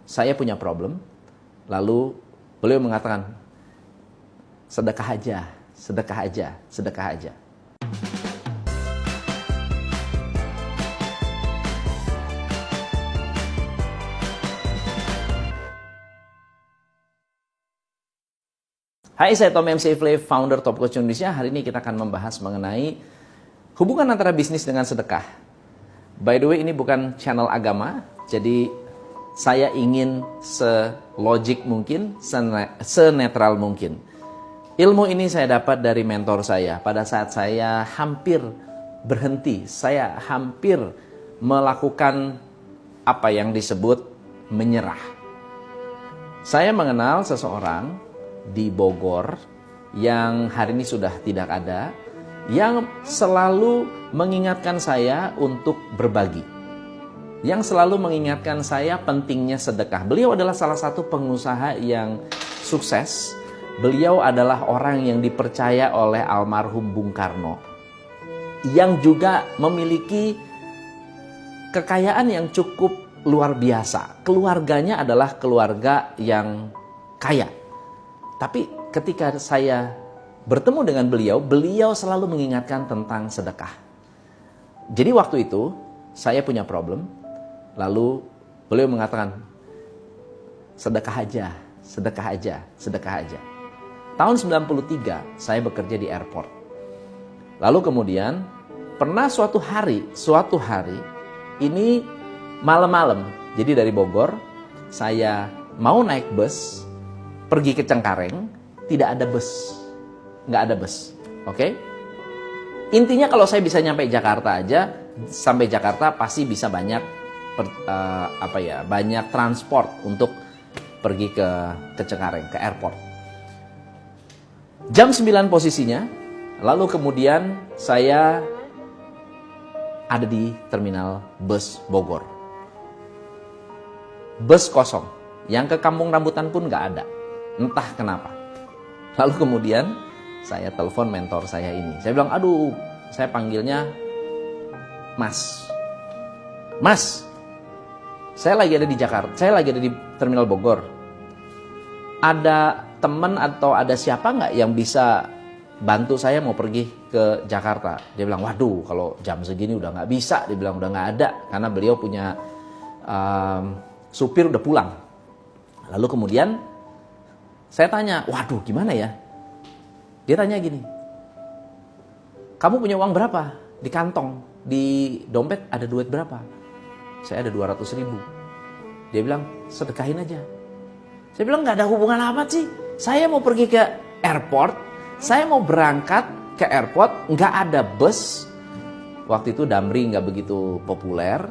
saya punya problem. Lalu beliau mengatakan, sedekah aja, sedekah aja, sedekah aja. Hai, saya Tommy MC Ifle, founder Top Coach Indonesia. Hari ini kita akan membahas mengenai hubungan antara bisnis dengan sedekah. By the way, ini bukan channel agama, jadi saya ingin selogik mungkin, senetral mungkin. Ilmu ini saya dapat dari mentor saya. Pada saat saya hampir berhenti, saya hampir melakukan apa yang disebut menyerah. Saya mengenal seseorang di Bogor yang hari ini sudah tidak ada, yang selalu mengingatkan saya untuk berbagi, yang selalu mengingatkan saya pentingnya sedekah. Beliau adalah salah satu pengusaha yang sukses. Beliau adalah orang yang dipercaya oleh almarhum Bung Karno, yang juga memiliki kekayaan yang cukup luar biasa. Keluarganya adalah keluarga yang kaya. Tapi ketika saya bertemu dengan beliau, beliau selalu mengingatkan tentang sedekah. Jadi waktu itu saya punya problem, lalu beliau mengatakan, sedekah aja, sedekah aja, sedekah aja. Tahun 93 saya bekerja di airport. Lalu kemudian pernah suatu hari ini malam-malam, jadi dari Bogor saya mau naik bus pergi ke Cengkareng, tidak ada bus, nggak ada bus, oke? Intinya kalau saya bisa nyampe Jakarta aja, sampai Jakarta pasti bisa banyak banyak transport untuk pergi ke Cengkareng, ke airport. Jam 9 posisinya, lalu kemudian saya ada di terminal bus Bogor. Bus kosong, yang ke Kampung Rambutan pun nggak ada. Entah kenapa. Lalu kemudian saya telepon mentor saya ini. Saya bilang, aduh, saya panggilnya Mas. Mas, saya lagi ada di Jakarta. Saya lagi ada di Terminal Bogor. Ada teman atau ada siapa nggak yang bisa bantu saya mau pergi ke Jakarta? Dia bilang, waduh, kalau jam segini udah nggak bisa. Dia bilang, udah nggak ada. Karena beliau punya supir udah pulang. Lalu kemudian saya tanya, waduh gimana ya? Dia tanya gini, kamu punya uang berapa? Di kantong, di dompet ada duit berapa? Saya ada 200.000. Dia bilang, sedekahin aja. Saya bilang, gak ada hubungan apa sih? Saya mau pergi ke airport, saya mau berangkat ke airport, gak ada bus. Waktu itu Damri gak begitu populer.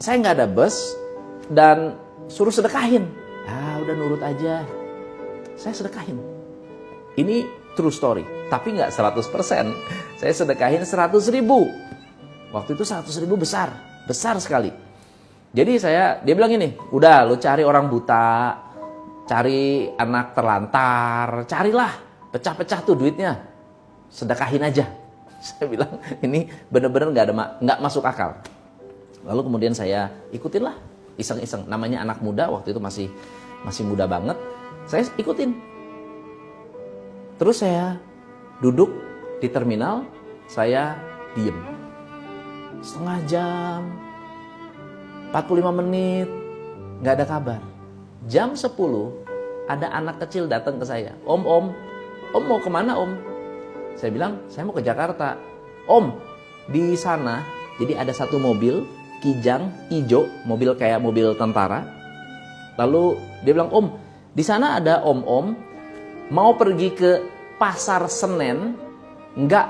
Saya gak ada bus, dan suruh sedekahin. Ah, udah nurut aja. Saya sedekahin. Ini true story, tapi nggak 100%. Saya sedekahin 100.000. Waktu itu 100.000 besar sekali. Jadi dia bilang ini, udah lu cari orang buta, cari anak terlantar, carilah, pecah-pecah tuh duitnya, sedekahin aja. Saya bilang ini bener-bener nggak masuk akal. Lalu kemudian saya ikutin lah, iseng-iseng. Namanya anak muda, waktu itu masih muda banget. Saya ikutin. Terus saya duduk di terminal, saya diem. Setengah jam, 45 menit, nggak ada kabar. Jam 10, ada anak kecil datang ke saya. Om mau kemana om? Saya bilang, saya mau ke Jakarta. Om, di sana, jadi ada satu mobil, kijang, hijau, mobil kayak mobil tentara. Lalu dia bilang, om, di sana ada om-om mau pergi ke Pasar Senen, nggak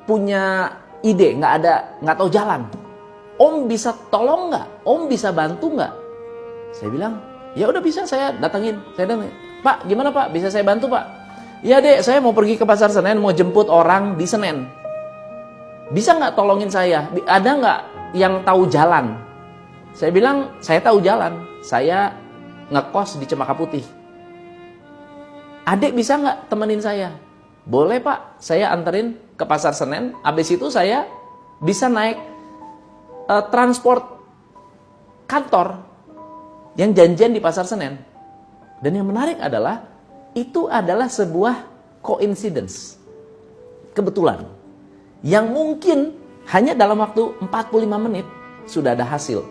punya ide, nggak tahu jalan. Om bisa tolong nggak? Om bisa bantu nggak? Saya bilang, ya udah bisa, saya datangin. Saya datangin. Pak, gimana Pak? Bisa saya bantu Pak? Ya dek, saya mau pergi ke Pasar Senen, mau jemput orang di Senen. Bisa nggak tolongin saya? Ada nggak yang tahu jalan? Saya bilang, saya tahu jalan. Saya ngekos di Cempaka Putih. Adik bisa nggak temenin saya? Boleh Pak, saya anterin ke Pasar Senen. Habis itu saya bisa naik transport kantor. yang janjian di pasar Senen. Dan yang menarik adalah, itu adalah sebuah coincidence, kebetulan, yang mungkin hanya dalam waktu 45 menit sudah ada hasil.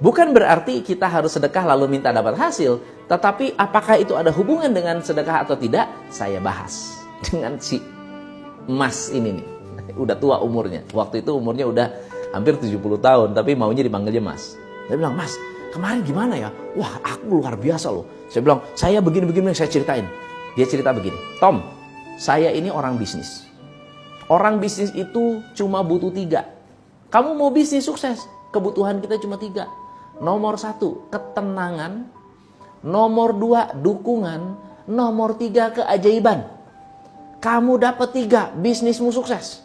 Bukan berarti kita harus sedekah lalu minta dapat hasil, tetapi apakah itu ada hubungan dengan sedekah atau tidak, saya bahas dengan si Mas ini nih. Udah tua umurnya, waktu itu umurnya udah hampir 70 tahun, tapi maunya dipanggilnya Mas. Dia bilang, "Mas, kemarin gimana ya? Wah, aku luar biasa loh." Saya bilang, "Saya begini-begini," saya ceritain. Dia cerita begini, "Tom, saya ini orang bisnis. Orang bisnis itu cuma butuh 3. Kamu mau bisnis sukses, kebutuhan kita cuma 3. Nomor 1, ketenangan. Nomor 2, dukungan. Nomor 3, keajaiban. Kamu dapat 3, bisnismu sukses."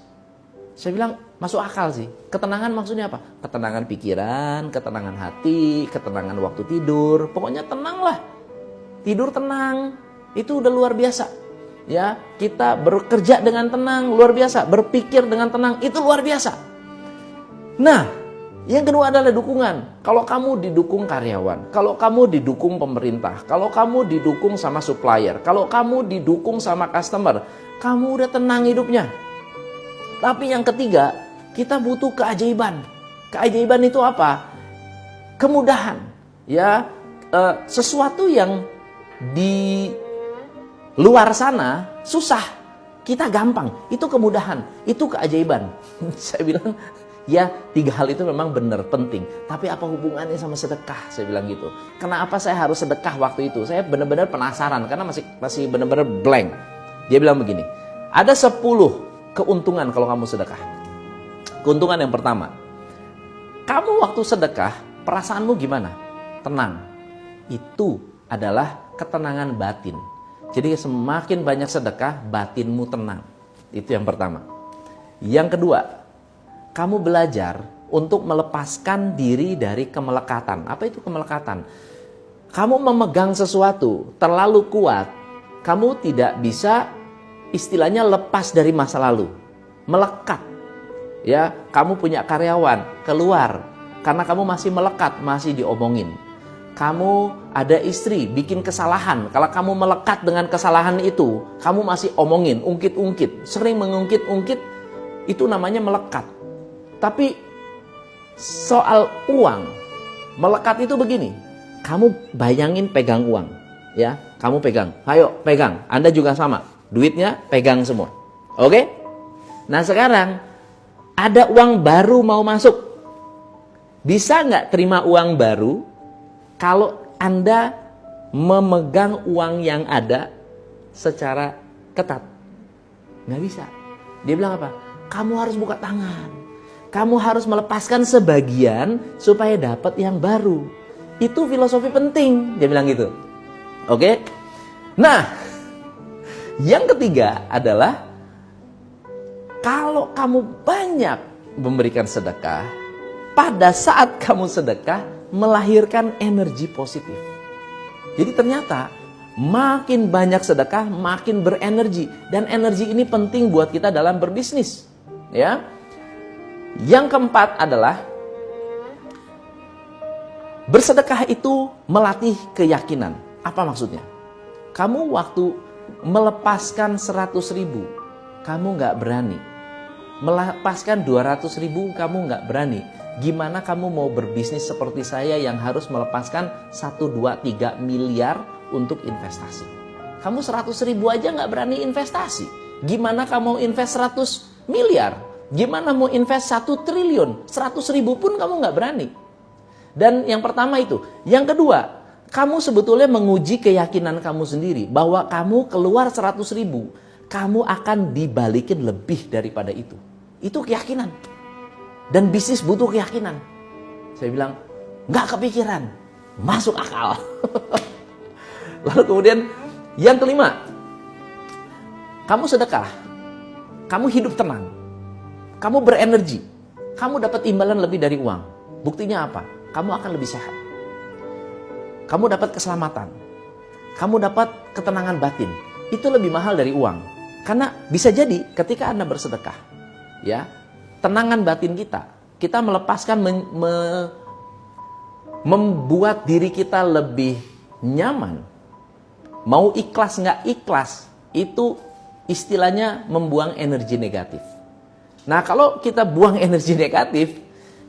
Saya bilang, masuk akal sih. Ketenangan maksudnya apa? Ketenangan pikiran, ketenangan hati, ketenangan waktu tidur. Pokoknya tenang lah. Tidur tenang, itu udah luar biasa. Ya, kita bekerja dengan tenang, luar biasa. Berpikir dengan tenang, itu luar biasa. Nah, yang kedua adalah dukungan. Kalau kamu didukung karyawan, kalau kamu didukung pemerintah, kalau kamu didukung sama supplier, kalau kamu didukung sama customer, kamu udah tenang hidupnya. Tapi yang ketiga, kita butuh keajaiban. Keajaiban itu apa? Kemudahan. Ya, sesuatu yang di luar sana susah, kita gampang. Itu kemudahan, itu keajaiban. Saya bilang, ya 3 hal itu memang benar penting. Tapi apa hubungannya sama sedekah? Saya bilang gitu. Kenapa saya harus sedekah waktu itu? Saya benar-benar penasaran karena masih benar-benar blank. Dia bilang begini, ada 10 keuntungan kalau kamu sedekah. Keuntungan yang pertama, kamu waktu sedekah, perasaanmu gimana? Tenang. Itu adalah ketenangan batin. Jadi semakin banyak sedekah, batinmu tenang. Itu yang pertama. Yang kedua, kamu belajar untuk melepaskan diri dari kemelekatan. Apa itu kemelekatan? Kamu memegang sesuatu terlalu kuat, kamu tidak bisa istilahnya lepas dari masa lalu, melekat. Ya, kamu punya karyawan, keluar karena kamu masih melekat, masih diomongin. Kamu ada istri, bikin kesalahan. Kalau kamu melekat dengan kesalahan itu, kamu masih omongin, ungkit-ungkit, sering mengungkit-ungkit, itu namanya melekat. Tapi soal uang, melekat itu begini. Kamu bayangin pegang uang, ya, kamu pegang. Ayo pegang. Anda juga sama. Duitnya pegang semua. Oke? Nah sekarang ada uang baru mau masuk. Bisa nggak terima uang baru kalau Anda memegang uang yang ada secara ketat? Nggak bisa. Dia bilang apa? Kamu harus buka tangan. Kamu harus melepaskan sebagian supaya dapat yang baru. Itu filosofi penting. Dia bilang gitu. Oke? Nah, yang ketiga adalah kalau kamu banyak memberikan sedekah, pada saat kamu sedekah melahirkan energi positif. Jadi ternyata makin banyak sedekah makin berenergi, dan energi ini penting buat kita dalam berbisnis. Ya. Yang keempat adalah bersedekah itu melatih keyakinan. Apa maksudnya? Kamu waktu melepaskan 100.000, kamu nggak berani. Melepaskan 200.000, kamu nggak berani. Gimana kamu mau berbisnis seperti saya yang harus melepaskan 1, 2, 3 miliar untuk investasi? Kamu 100.000 aja nggak berani investasi. Gimana kamu invest 100 miliar? Gimana mau invest 1 triliun? 100.000 pun kamu nggak berani. Dan yang pertama itu. Yang kedua, kamu sebetulnya menguji keyakinan kamu sendiri bahwa kamu keluar 100.000, kamu akan dibalikin lebih daripada itu. Itu keyakinan. Dan bisnis butuh keyakinan. Saya bilang, nggak kepikiran, masuk akal. Lalu kemudian yang kelima, kamu sedekah, kamu hidup tenang, kamu berenergi, kamu dapat imbalan lebih dari uang. Buktinya apa? Kamu akan lebih sehat. Kamu dapat keselamatan. Kamu dapat ketenangan batin. Itu lebih mahal dari uang. Karena bisa jadi ketika Anda bersedekah, ya, tenangan batin kita melepaskan membuat diri kita lebih nyaman, mau ikhlas nggak ikhlas, itu istilahnya membuang energi negatif. Nah, kalau kita buang energi negatif,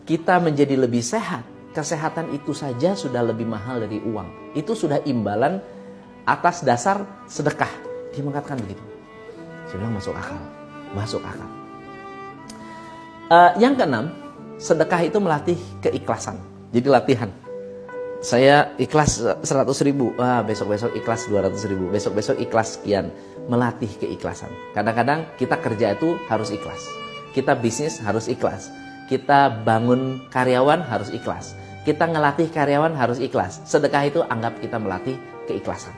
kita menjadi lebih sehat. Kesehatan itu saja sudah lebih mahal dari uang. Itu sudah imbalan atas dasar sedekah. Dia mengatakan begitu. Saya bilang masuk akal. Masuk akal. Yang keenam, sedekah itu melatih keikhlasan. Jadi latihan. Saya ikhlas 100.000. Besok-besok ikhlas 200.000. Besok-besok ikhlas sekian. Melatih keikhlasan. Kadang-kadang kita kerja itu harus ikhlas. Kita bisnis harus ikhlas. Kita bangun karyawan harus ikhlas. Kita ngelatih karyawan harus ikhlas. Sedekah itu anggap kita melatih keikhlasan.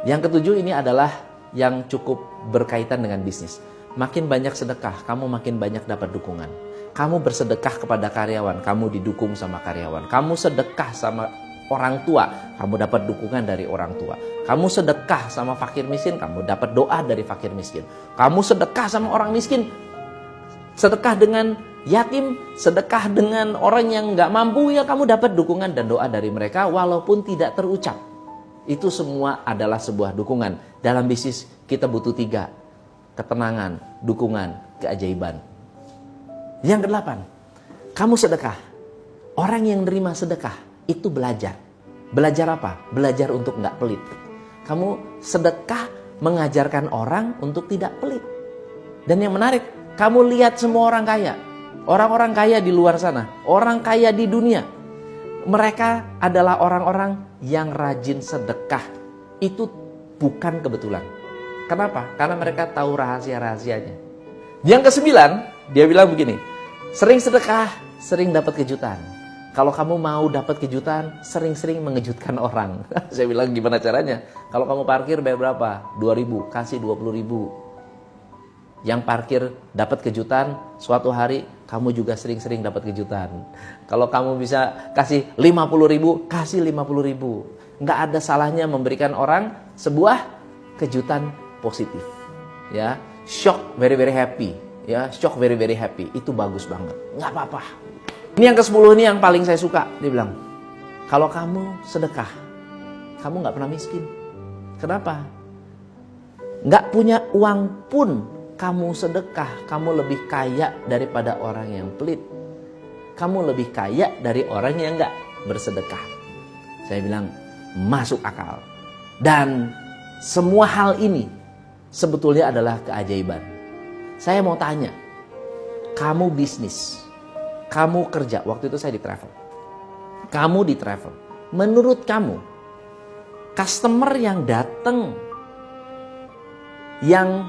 Yang ketujuh ini adalah yang cukup berkaitan dengan bisnis. Makin banyak sedekah, kamu makin banyak dapat dukungan. Kamu bersedekah kepada karyawan, kamu didukung sama karyawan. Kamu sedekah sama orang tua, kamu dapat dukungan dari orang tua. Kamu sedekah sama fakir miskin, kamu dapat doa dari fakir miskin. Kamu sedekah sama orang miskin, sedekah dengan yatim, sedekah dengan orang yang nggak mampu, ya kamu dapat dukungan dan doa dari mereka walaupun tidak terucap. Itu semua adalah sebuah dukungan. Dalam bisnis kita butuh 3. Ketenangan, dukungan, keajaiban. Yang ke-8, kamu sedekah. Orang yang nerima sedekah itu belajar. Belajar apa? Belajar untuk nggak pelit. Kamu sedekah mengajarkan orang untuk tidak pelit. Dan yang menarik, kamu lihat semua orang kaya. Orang-orang kaya di luar sana, orang kaya di dunia, mereka adalah orang-orang yang rajin sedekah. Itu bukan kebetulan. Kenapa? Karena mereka tahu rahasia-rahasianya. Yang ke-9, dia bilang begini, sering sedekah, sering dapat kejutan. Kalau kamu mau dapat kejutan, sering-sering mengejutkan orang. Saya bilang gimana caranya? Kalau kamu parkir bayar berapa? 2.000, kasih 20.000. Yang parkir dapat kejutan, suatu hari kamu juga sering-sering dapat kejutan. Kalau kamu bisa kasih 50.000, kasih 50.000. Nggak ada salahnya memberikan orang sebuah kejutan positif. Ya, shock very very happy. Ya, shock very very happy. Itu bagus banget. Nggak apa-apa. Ini yang ke-10 ini yang paling saya suka. Dia bilang, kalau kamu sedekah, kamu nggak pernah miskin. Kenapa? Nggak punya uang pun kamu sedekah, kamu lebih kaya daripada orang yang pelit. Kamu lebih kaya dari orang yang nggak bersedekah. Saya bilang, masuk akal. Dan semua hal ini sebetulnya adalah keajaiban. Saya mau tanya, kamu bisnis, kamu kerja, waktu itu saya di travel. Kamu di travel. Menurut kamu, customer yang datang, yang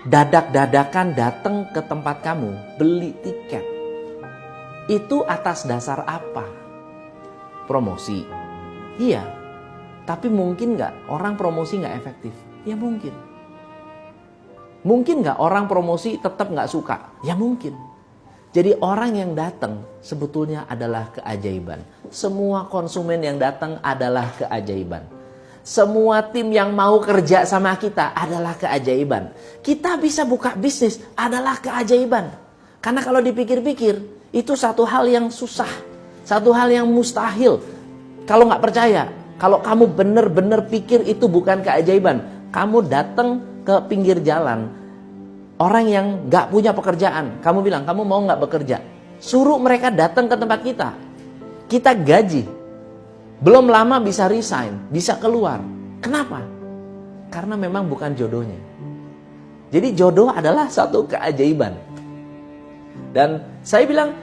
dadak-dadakan datang ke tempat kamu, beli tiket, itu atas dasar apa? Promosi? Iya. Tapi mungkin nggak orang promosi nggak efektif? Ya mungkin. Mungkin nggak orang promosi tetap nggak suka? Ya mungkin. Jadi orang yang datang sebetulnya adalah keajaiban. Semua konsumen yang datang adalah keajaiban. Semua tim yang mau kerja sama kita adalah keajaiban. Kita bisa buka bisnis adalah keajaiban. Karena kalau dipikir-pikir, itu satu hal yang susah. Satu hal yang mustahil. Kalau nggak percaya, kalau kamu benar-benar pikir itu bukan keajaiban, kamu datang ke pinggir jalan, orang yang nggak punya pekerjaan, kamu bilang, kamu mau nggak bekerja? Suruh mereka datang ke tempat kita. Kita gaji. Belum lama bisa resign, bisa keluar. Kenapa? Karena memang bukan jodohnya. Jadi jodoh adalah satu keajaiban. Dan saya bilang,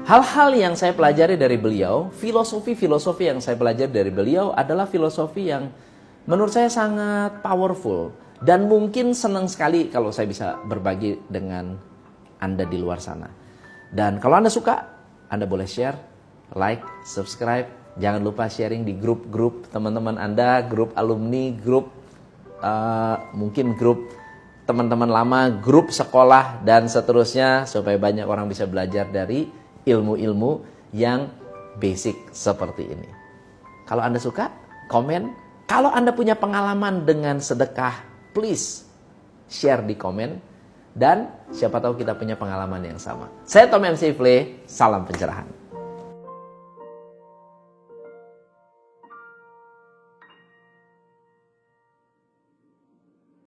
hal-hal yang saya pelajari dari beliau, filosofi-filosofi yang saya pelajari dari beliau adalah filosofi yang menurut saya sangat powerful. Dan mungkin senang sekali kalau saya bisa berbagi dengan Anda di luar sana. Dan kalau Anda suka, Anda boleh share, like, subscribe. Jangan lupa sharing di grup-grup teman-teman Anda, grup alumni, grup mungkin grup teman-teman lama, grup sekolah, dan seterusnya. Supaya banyak orang bisa belajar dari ilmu-ilmu yang basic seperti ini. Kalau Anda suka, komen. Kalau Anda punya pengalaman dengan sedekah, please share di komen. Dan siapa tahu kita punya pengalaman yang sama. Saya Tom MC Ifle, salam pencerahan.